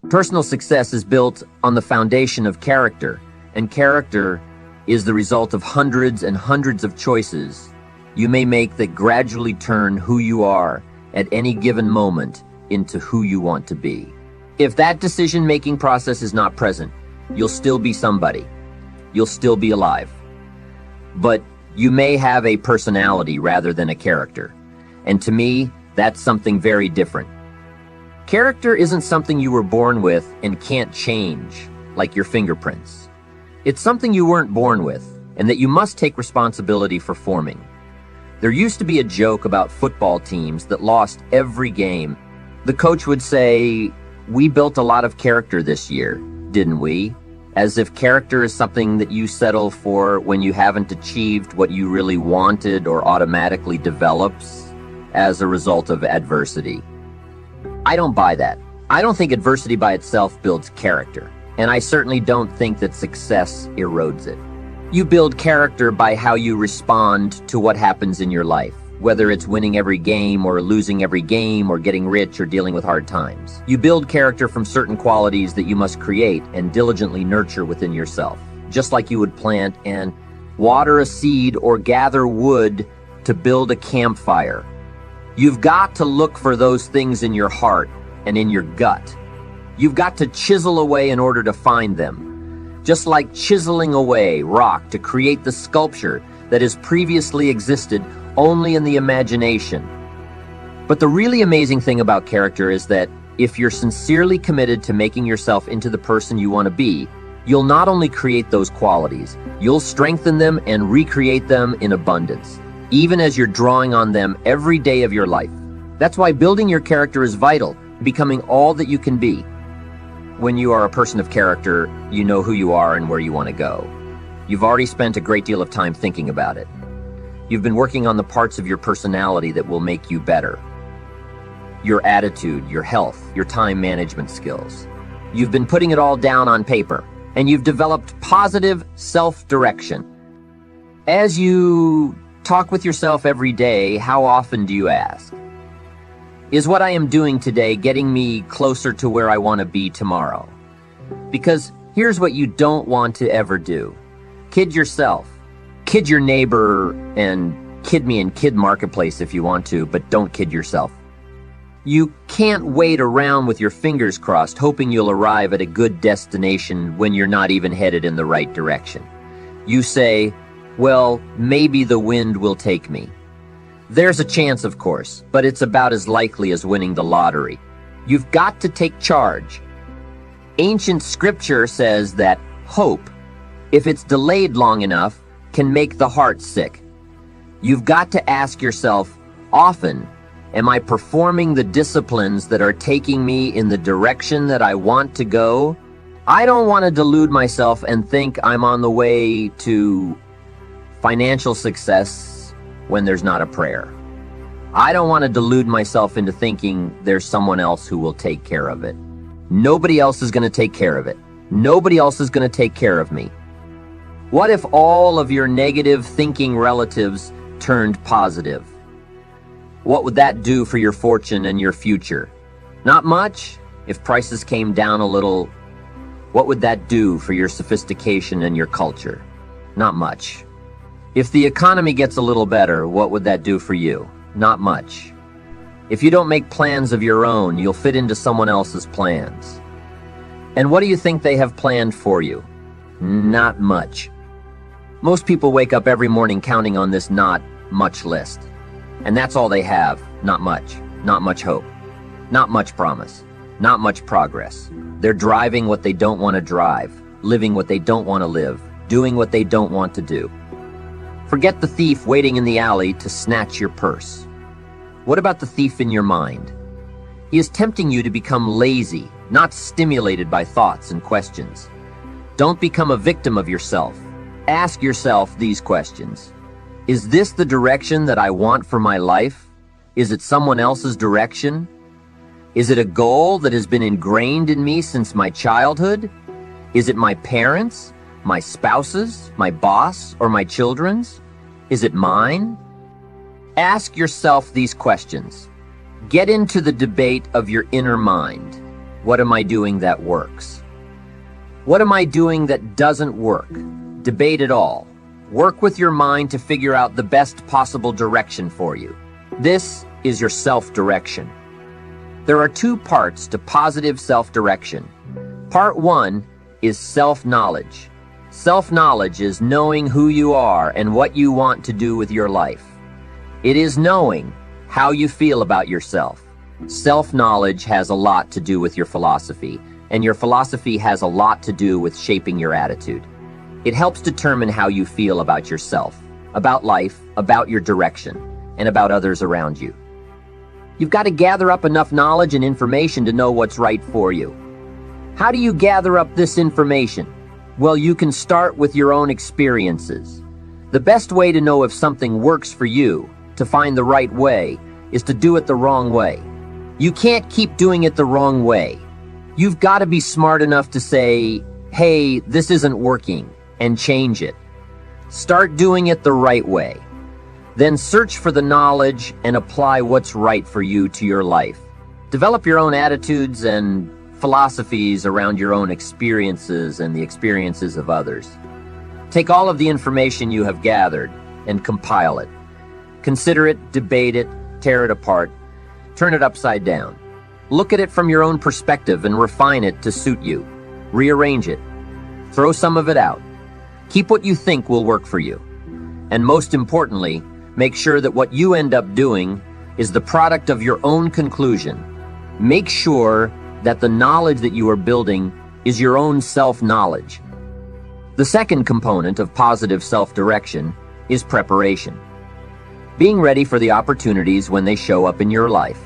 Personal success is built on the foundation of character, and character is the result of hundreds and hundreds of choices you may make that gradually turn who you are at any given moment into who you want to be. If that decision-making process is not present, you'll still be somebody. You'll still be alive. But you may have a personality rather than a character. And to me, that's something very different. Character isn't something you were born with and can't change, like your fingerprints. It's something you weren't born with, and that you must take responsibility for forming. There used to be a joke about football teams that lost every game. The coach would say, "We built a lot of character this year, didn't we?" As if character is something that you settle for when you haven't achieved what you really wanted or automatically develops as a result of adversity. I don't buy that. I don't think adversity by itself builds character, and I certainly don't think that success erodes it. You build character by how you respond to what happens in your life, whether it's winning every game or losing every game or getting rich or dealing with hard times. You build character from certain qualities that you must create and diligently nurture within yourself, just like you would plant and water a seed or gather wood to build a campfire. You've got to look for those things in your heart and in your gut. You've got to chisel away in order to find them, just like chiseling away rock to create the sculpture that has previously existed only in the imagination. But the really amazing thing about character is that if you're sincerely committed to making yourself into the person you want to be, you'll not only create those qualities, you'll strengthen them and recreate them in abundance, even as you're drawing on them every day of your life. That's why building your character is vital, becoming all that you can be. When you are a person of character, you know who you are and where you want to go. You've already spent a great deal of time thinking about it. You've been working on the parts of your personality that will make you better. Your attitude, your health, your time management skills. You've been putting it all down on paper, and you've developed positive self-direction. As you talk with yourself every day, how often do you ask, is what I am doing today getting me closer to where I want to be tomorrow? Because here's what you don't want to ever do. Kid yourself. Kid your neighbor and kid me in Kid Marketplace if you want to, but don't kid yourself. You can't wait around with your fingers crossed hoping you'll arrive at a good destination when you're not even headed in the right direction. You say, well, maybe the wind will take me. There's a chance, of course, but it's about as likely as winning the lottery. You've got to take charge. Ancient scripture says that hope, if it's delayed long enough, can make the heart sick. You've got to ask yourself, often, am I performing the disciplines that are taking me in the direction that I want to go? I don't want to delude myself and think I'm on the way to financial success when there's not a prayer. I don't want to delude myself into thinking there's someone else who will take care of it. Nobody else is going to take care of it. Nobody else is going to take care of me. What if all of your negative thinking relatives turned positive? What would that do for your fortune and your future? Not much. If prices came down a little, what would that do for your sophistication and your culture? Not much. If the economy gets a little better, what would that do for you? Not much. If you don't make plans of your own, you'll fit into someone else's plans. And what do you think they have planned for you? Not much. Most people wake up every morning counting on this not much list. And that's all they have. Not much. Not much hope. Not much promise. Not much progress. They're driving what they don't want to drive, living what they don't want to live, doing what they don't want to do. Forget the thief waiting in the alley to snatch your purse. What about the thief in your mind? He is tempting you to become lazy, not stimulated by thoughts and questions. Don't become a victim of yourself. Ask yourself these questions. Is this the direction that I want for my life? Is it someone else's direction? Is it a goal that has been ingrained in me since my childhood? Is it my parents, my spouses, my boss, or my children's? Is it mine? Ask yourself these questions. Get into the debate of your inner mind. What am I doing that works? What am I doing that doesn't work? Debate it all. Work with your mind to figure out the best possible direction for you. This is your self-direction. There are two parts to positive self-direction. Part one is self-knowledge. Self-knowledge is knowing who you are and what you want to do with your life. It is knowing how you feel about yourself. Self-knowledge has a lot to do with your philosophy, and your philosophy has a lot to do with shaping your attitude. It helps determine how you feel about yourself, about life, about your direction, and about others around you. You've got to gather up enough knowledge and information to know what's right for you. How do you gather up this information? Well, you can start with your own experiences. The best way to know if something works for you, to find the right way, is to do it the wrong way. You can't keep doing it the wrong way. You've got to be smart enough to say, hey, this isn't working, and change it. Start doing it the right way. Then search for the knowledge and apply what's right for you to your life. Develop your own attitudes and philosophies around your own experiences and the experiences of others. Take all of the information you have gathered and compile it. Consider it, debate it, tear it apart, turn it upside down. Look at it from your own perspective and refine it to suit you. Rearrange it. Throw some of it out. Keep what you think will work for you. And most importantly, make sure that what you end up doing is the product of your own conclusion. Make sure that the knowledge that you are building is your own self-knowledge. The second component of positive self-direction is preparation. Being ready for the opportunities when they show up in your life.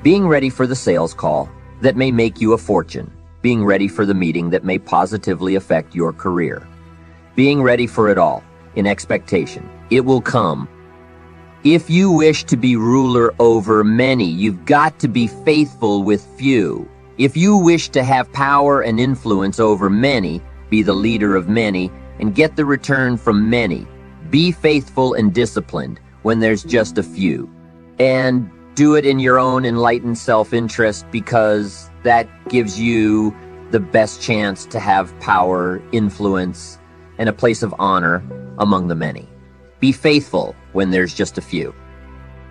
Being ready for the sales call that may make you a fortune. Being ready for the meeting that may positively affect your career. Being ready for it all, in expectation. It will come. If you wish to be ruler over many, you've got to be faithful with few. If you wish to have power and influence over many, be the leader of many, and get the return from many. Be faithful and disciplined when there's just a few. And do it in your own enlightened self-interest, because that gives you the best chance to have power, influence, and a place of honor among the many. Be faithful when there's just a few.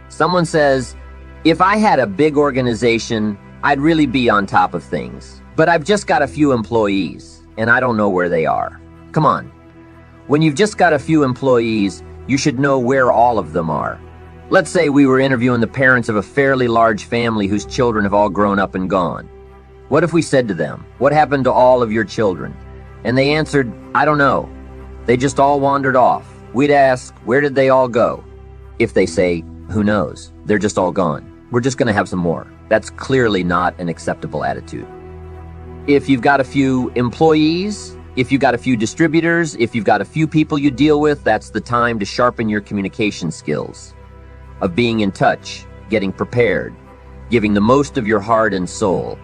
Someone says, if I had a big organization, I'd really be on top of things. But I've just got a few employees, and I don't know where they are. Come on. When you've just got a few employees, you should know where all of them are. Let's say we were interviewing the parents of a fairly large family whose children have all grown up and gone. What if we said to them, what happened to all of your children? And they answered, I don't know. They just all wandered off. We'd ask, where did they all go? If they say, who knows? They're just all gone. We're just going to have some more. That's clearly not an acceptable attitude. If you've got a few employees, if you've got a few distributors, if you've got a few people you deal with, that's the time to sharpen your communication skills. Of being in touch, getting prepared, giving the most of your heart and soul.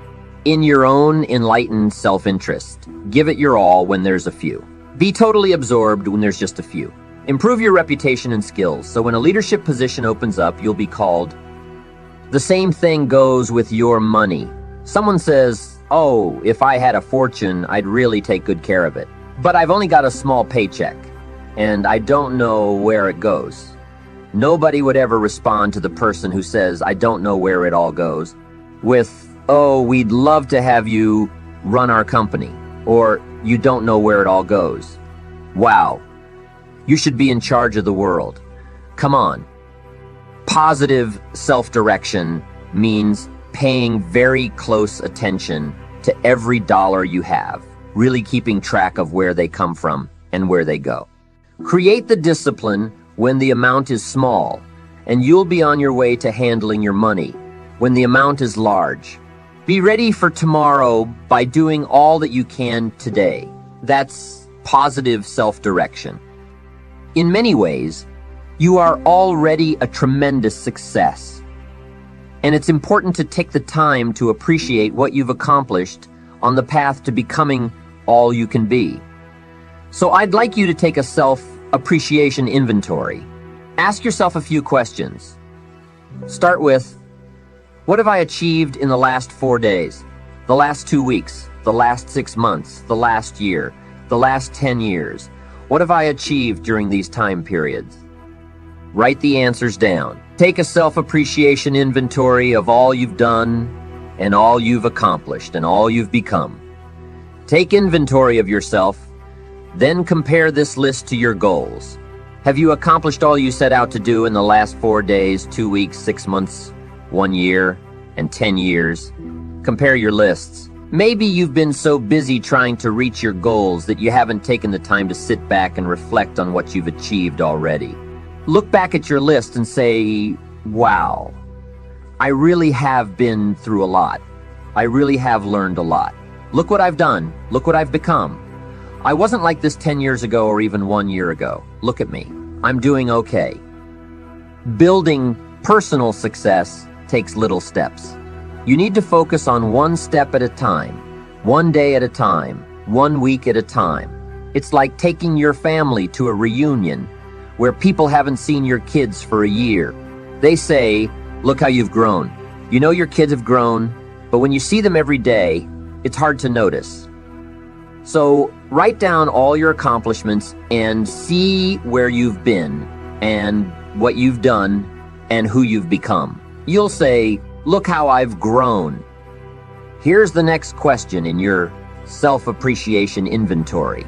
In your own enlightened self-interest. Give it your all when there's a few. Be totally absorbed when there's just a few. Improve your reputation and skills, so when a leadership position opens up, you'll be called. The same thing goes with your money. Someone says, oh, if I had a fortune, I'd really take good care of it. But I've only got a small paycheck, and I don't know where it goes. Nobody would ever respond to the person who says, I don't know where it all goes, with, oh, we'd love to have you run our company, or you don't know where it all goes. Wow. You should be in charge of the world. Come on. Positive self-direction means paying very close attention to every dollar you have, really keeping track of where they come from and where they go. Create the discipline when the amount is small, and you'll be on your way to handling your money when the amount is large. Be ready for tomorrow by doing all that you can today. That's positive self-direction. In many ways, you are already a tremendous success. And it's important to take the time to appreciate what you've accomplished on the path to becoming all you can be. So I'd like you to take a self-appreciation inventory. Ask yourself a few questions. Start with, what have I achieved in the last 4 days? The last 2 weeks, the last 6 months, the last year, the last 10 years. What have I achieved during these time periods? Write the answers down. Take a self-appreciation inventory of all you've done and all you've accomplished and all you've become. Take inventory of yourself, then compare this list to your goals. Have you accomplished all you set out to do in the last 4 days, 2 weeks, 6 months, 1 year, and 10 years? Compare your lists. Maybe you've been so busy trying to reach your goals that you haven't taken the time to sit back and reflect on what you've achieved already. Look back at your list and say, wow, I really have been through a lot. I really have learned a lot. Look what I've done. Look what I've become. I wasn't like this 10 years ago or even 1 year ago. Look at me. I'm doing okay. Building personal success takes little steps. You need to focus on one step at a time, 1 day at a time, 1 week at a time. It's like taking your family to a reunion where people haven't seen your kids for a year. They say, look how you've grown. You know your kids have grown, but when you see them every day, it's hard to notice. So write down all your accomplishments and see where you've been and what you've done and who you've become. You'll say, look how I've grown. Here's the next question in your self-appreciation inventory.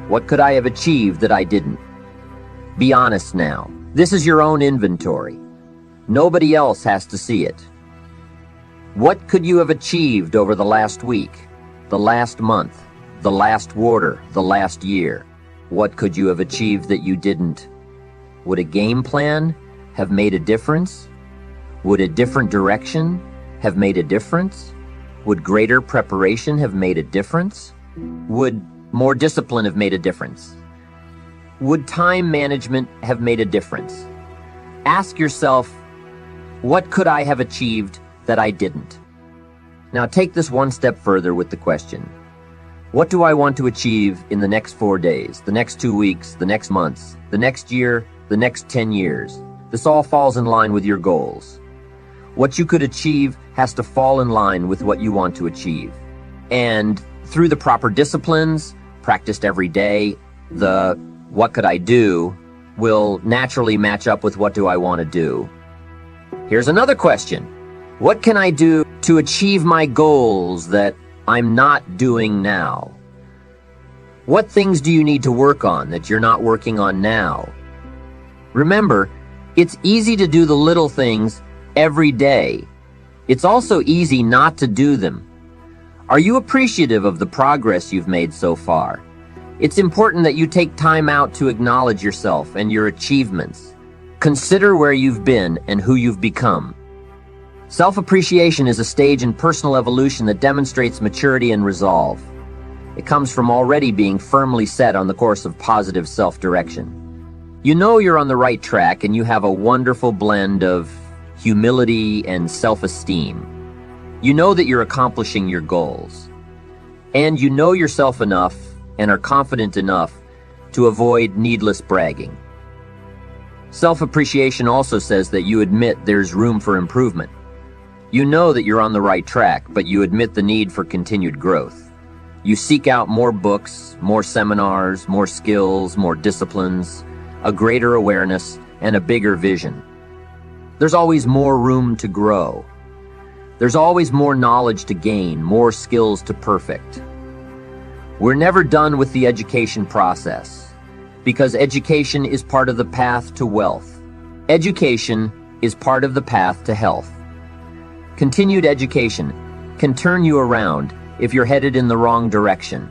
What could I have achieved that I didn't? Be honest now. This is your own inventory. Nobody else has to see it. What could you have achieved over the last week, the last month, the last quarter, the last year? What could you have achieved that you didn't? Would a game plan have made a difference? Would a different direction have made a difference? Would greater preparation have made a difference? Would more discipline have made a difference? Would time management have made a difference? Ask yourself, what could I have achieved that I didn't? Now take this one step further with the question, what do I want to achieve in the next 4 days, the next 2 weeks, the next months, the next year, the next 10 years? This all falls in line with your goals. What you could achieve has to fall in line with what you want to achieve. And through the proper disciplines, practiced every day, the what could I do will naturally match up with what do I want to do. Here's another question. What can I do to achieve my goals that I'm not doing now? What things do you need to work on that you're not working on now? Remember, it's easy to do the little things every day. It's also easy not to do them. Are you appreciative of the progress you've made so far? It's important that you take time out to acknowledge yourself and your achievements. Consider where you've been and who you've become. Self-appreciation is a stage in personal evolution that demonstrates maturity and resolve. It comes from already being firmly set on the course of positive self-direction. You know you're on the right track and you have a wonderful blend of humility and self-esteem. You know that you're accomplishing your goals. And you know yourself enough and are confident enough to avoid needless bragging. Self-appreciation also says that you admit there's room for improvement. You know that you're on the right track, but you admit the need for continued growth. You seek out more books, more seminars, more skills, more disciplines, a greater awareness, and a bigger vision. There's always more room to grow. There's always more knowledge to gain, more skills to perfect. We're never done with the education process, because education is part of the path to wealth. Education is part of the path to health. Continued education can turn you around if you're headed in the wrong direction.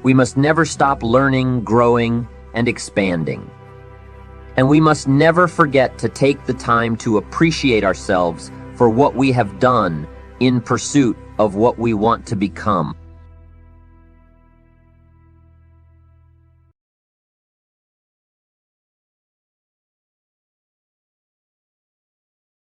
We must never stop learning, growing, and expanding. And we must never forget to take the time to appreciate ourselves for what we have done in pursuit of what we want to become.